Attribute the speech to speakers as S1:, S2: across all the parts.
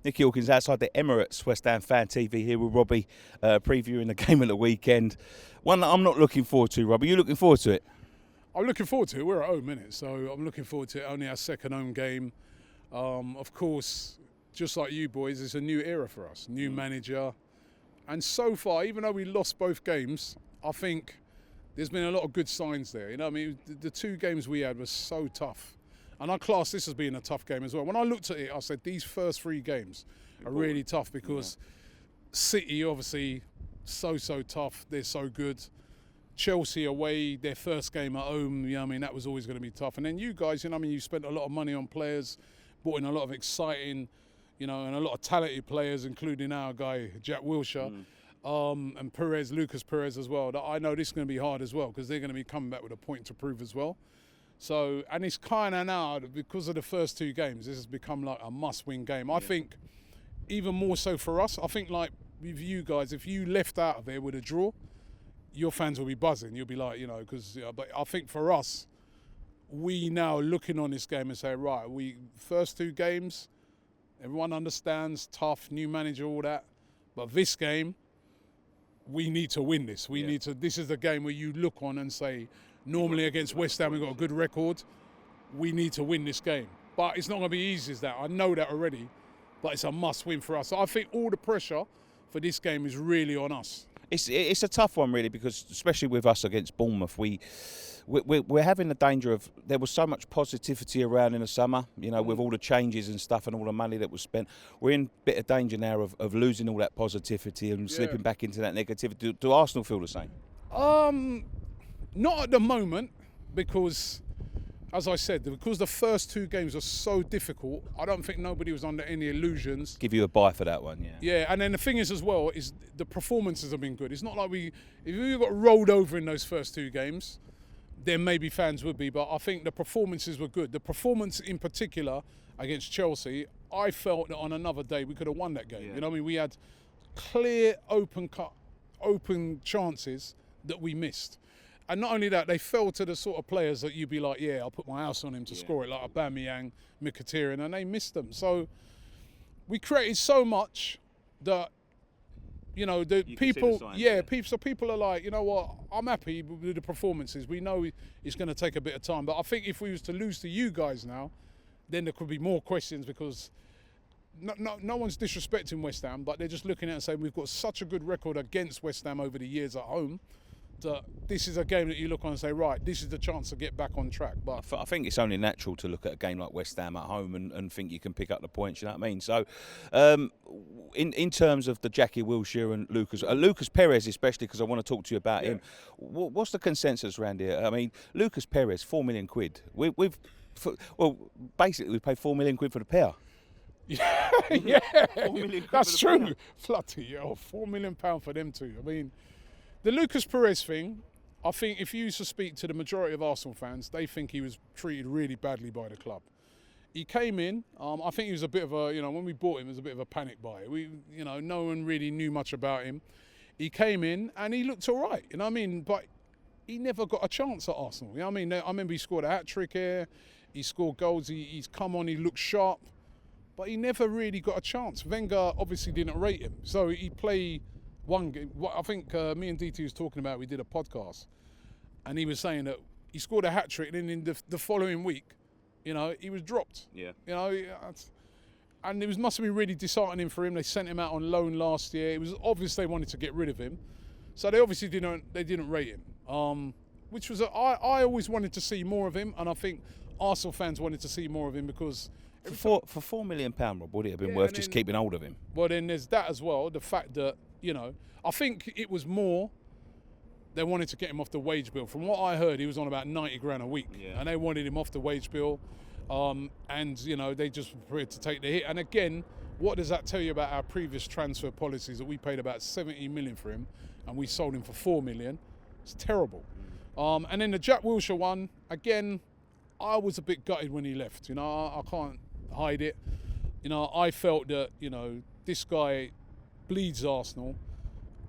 S1: Nicky Hawkins outside the Emirates West Ham Fan TV here with Robbie, previewing the game of the weekend. One that I'm not looking forward to, Robbie. You looking forward to it?
S2: I'm looking forward to it. We're at home, innit? So I'm looking forward to it. Only our second home game. Of course, just like you boys, it's a new era for us. New manager. And so far, even though we lost both games, I think there's been a lot of good signs there. You know what I mean? The two games we had were so tough. And I class this as being a tough game as well. When I looked at it, I said these first three games are really tough because City, obviously, so tough. They're so good. Chelsea away, their first game at home, you know what I mean, that was always going to be tough. And then you guys, you know what I mean, you spent a lot of money on players, brought in a lot of exciting, you know, and a lot of talented players, including our guy, Jack Wilshere, and Perez, Lucas Perez as well. I know this is going to be hard as well because they're going to be coming back with a point to prove as well. So, and it's kind of now, because of the first two games, this has become like a must-win game. I think even more so for us, I think like with you guys, if you left out of there with a draw, your fans will be buzzing. You'll be like, you know, because, but I think for us, we now looking on this game and say, right, first two games, everyone understands, tough, new manager, all that. But this game, we need to win this. This is the game where you look on and say, normally against West Ham, we've got a good record. We need to win this game. But it's not going to be easy as that. I know that already. But it's a must-win for us. So I think all the pressure for this game is really on us.
S1: It's a tough one, really, because especially with us against Bournemouth, we're having the danger of, there was so much positivity around in the summer, you know, with all the changes and stuff and all the money that was spent. We're in a bit of danger now of losing all that positivity and slipping back into that negativity. Do Arsenal feel the same?
S2: Not at the moment, because, as I said, because the first two games are so difficult, I don't think nobody was under any illusions.
S1: Give you a bye for that one, yeah.
S2: Yeah, and then the thing is as well, is the performances have been good. It's not like if we got rolled over in those first two games, then maybe fans would be, but I think the performances were good. The performance in particular against Chelsea, I felt that on another day we could have won that game. Yeah. You know what I mean? We had clear, open chances that we missed. And not only that, they fell to the sort of players that you'd be like, yeah, I'll put my house on him to score it, like Aubameyang, Mkhitaryan, and they missed them. So we created so much that, you know, people are like, you know what, I'm happy with the performances. We know it's going to take a bit of time. But I think if we was to lose to you guys now, then there could be more questions because no one's disrespecting West Ham, but they're just looking at it and saying we've got such a good record against West Ham over the years at home. This is a game that you look on and say, right, this is the chance to get back on track. But
S1: I think it's only natural to look at a game like West Ham at home and think you can pick up the points, you know what I mean? So in terms of the Jackie Wilshere and Lucas Perez especially, because I want to talk to you about him, what's the consensus around here? I mean, Lucas Perez, £4 million. Basically we paid £4 million for the pair.
S2: Yeah, that's true. Bloody hell, £4 million for them two. I mean, the Lucas Perez thing, I think if you used to speak to the majority of Arsenal fans, they think he was treated really badly by the club. He came in, I think he was a bit of a, you know, when we bought him, it was a bit of a panic buy. No one really knew much about him. He came in and he looked all right, you know what I mean? But he never got a chance at Arsenal, you know what I mean? I remember he scored a hat-trick here, he scored goals, he's come on, he looked sharp, but he never really got a chance. Wenger obviously didn't rate him, so he'd play one game. I think me and DT was talking about, we did a podcast, and he was saying that he scored a hat-trick, and in the following week, you know, he was dropped. Yeah. You know, and it must have been really disheartening for him. They sent him out on loan last year. It was obvious they wanted to get rid of him, so they obviously didn't rate him. Which was I always wanted to see more of him, and I think Arsenal fans wanted to see more of him because
S1: for £4 million, Rob, would it have been worth just keeping hold of him?
S2: Well, then there's that as well. The fact that, you know, I think it was more they wanted to get him off the wage bill. From what I heard, he was on about 90 grand a week, and they wanted him off the wage bill. And, you know, they just were prepared to take the hit. And again, what does that tell you about our previous transfer policies, that we paid about 70 million for him and we sold him for 4 million? It's terrible. And then the Jack Wilshere one, again, I was a bit gutted when he left. You know, I can't hide it. You know, I felt that, you know, this guy bleeds Arsenal,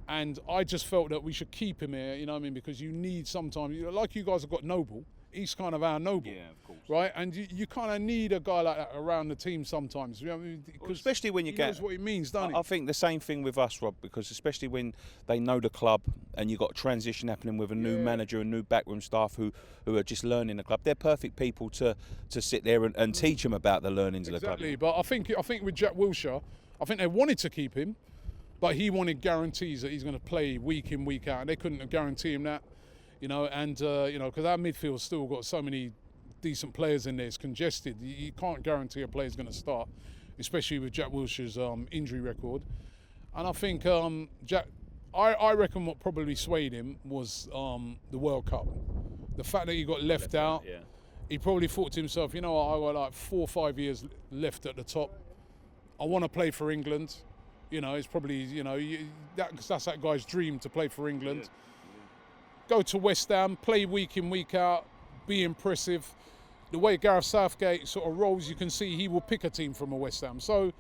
S2: and I just felt that we should keep him here, you know what I mean, because you need sometimes, you know, like you guys have got Noble, he's kind of our Noble.
S1: Yeah, of course.
S2: Right, and you kind of need a guy like that around the team sometimes. You know what I mean?
S1: Well, especially when you
S2: he
S1: get.
S2: knows what it means, doesn't he?
S1: I think the same thing with us, Rob, because especially when they know the club and you've got a transition happening with a new manager and new backroom staff who are just learning the club, they're perfect people to sit there and teach them about the learnings of the club.
S2: Exactly, but I think with Jack Wilshere, I think they wanted to keep him, but he wanted guarantees that he's going to play week in, week out, and they couldn't guarantee him that, you know, and, you know, because our midfield's still got so many decent players in there, it's congested. You can't guarantee a player's going to start, especially with Jack Wilshere's injury record. And I think I reckon what probably swayed him was the World Cup. The fact that he got left out, he probably thought to himself, you know what, I got like 4 or 5 years left at the top. I want to play for England. You know, it's probably, you know, that's that guy's dream to play for England. Go to West Ham, play week in, week out, be impressive. The way Gareth Southgate sort of rolls, you can see he will pick a team from a West Ham. So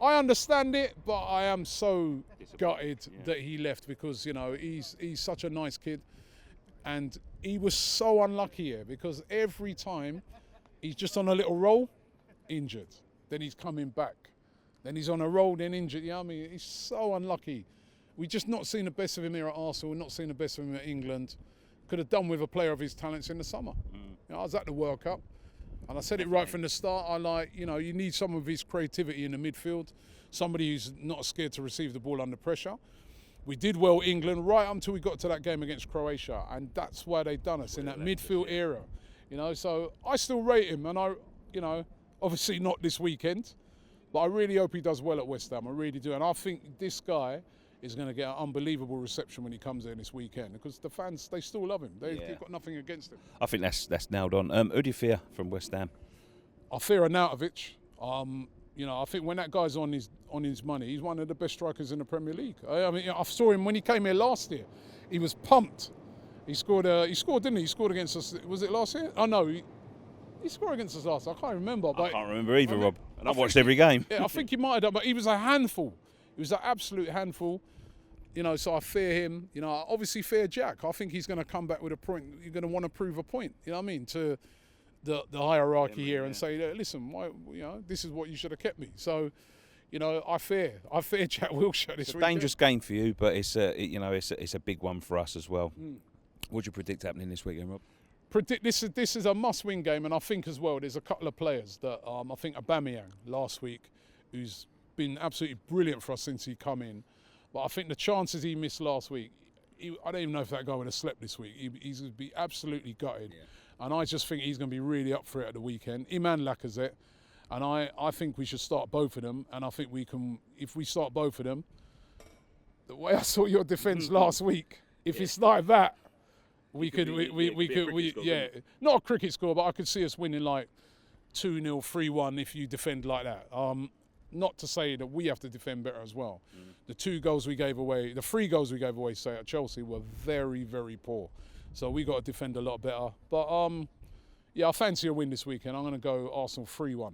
S2: I understand it, but I am so gutted that he left because, you know, he's such a nice kid. And he was so unlucky here because every time he's just on a little roll, injured. Then he's coming back. Then he's on a roll, then injured. You know what I mean? He's so unlucky. We've just not seen the best of him here at Arsenal. We've not seen the best of him at England. Could have done with a player of his talents in the summer. You know, I was at the World Cup, and I said it right from the start. I like, you know, you need some of his creativity in the midfield, somebody who's not scared to receive the ball under pressure. We did well England right until we got to that game against Croatia, and that's why they done us in that midfield era. You know, so I still rate him, and I, you know, obviously not this weekend, but I really hope he does well at West Ham. I really do, and I think this guy is going to get an unbelievable reception when he comes in this weekend because the fans, they still love him. They've got nothing against him.
S1: I think that's nailed on. Who do you fear from West Ham?
S2: I fear Arnautovic. You know, I think when that guy's on his money, he's one of the best strikers in the Premier League. I mean, I saw him when he came here last year. He was pumped. He scored, didn't he? He scored against us. Was it last year? Oh no, he scored against us last. I can't remember.
S1: I can't remember either, Rob. And I've watched every game.
S2: Yeah, I think he might have done, but he was a handful. He was an absolute handful. You know, so I fear him. You know, I obviously fear Jack. I think he's going to come back with a point. You're going to want to prove a point. You know what I mean? To the hierarchy here and say, listen, why, you know, this is what you should have kept me. So, you know, I fear Jack Wilshere this week.
S1: It's a dangerous game for you, but it's a big one for us as well. What do you predict happening this weekend, Rob?
S2: This is a must-win game, and I think as well there's a couple of players that I think Aubameyang last week, who's been absolutely brilliant for us since he come in. But I think the chances he missed last week, I don't even know if that guy would have slept this week. He's going to be absolutely gutted. And I just think he's going to be really up for it at the weekend. Him and Lacazette. And I think we should start both of them. And I think we can, if we start both of them, the way I saw your defence last week, if it's like that, we could, not a cricket score, but I could see us winning like 2-0, 3-1 if you defend like that. Not to say that we have to defend better as well. The 3 goals we gave away, say at Chelsea, were very, very poor. So we got to defend a lot better. But I fancy a win this weekend. I'm going to go Arsenal 3-1.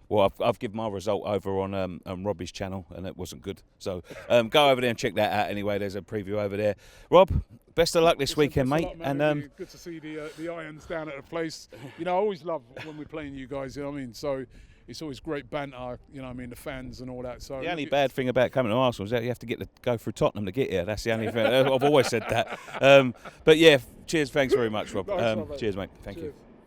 S1: Well, I've given my result over on Robbie's channel, and it wasn't good. So go over there and check that out. Anyway, there's a preview over there. Rob, best of luck this weekend, mate.
S2: And really good to see the irons down at the place. You know, I always love when we're playing you guys. You know what I mean? So it's always great banter. You know what I mean? The fans and all that. So
S1: the only bad thing about coming to Arsenal is that you have to go through Tottenham to get here. That's the only thing. I've always said that. But yeah, cheers. Thanks very much, Rob. Cheers, mate. Thank you.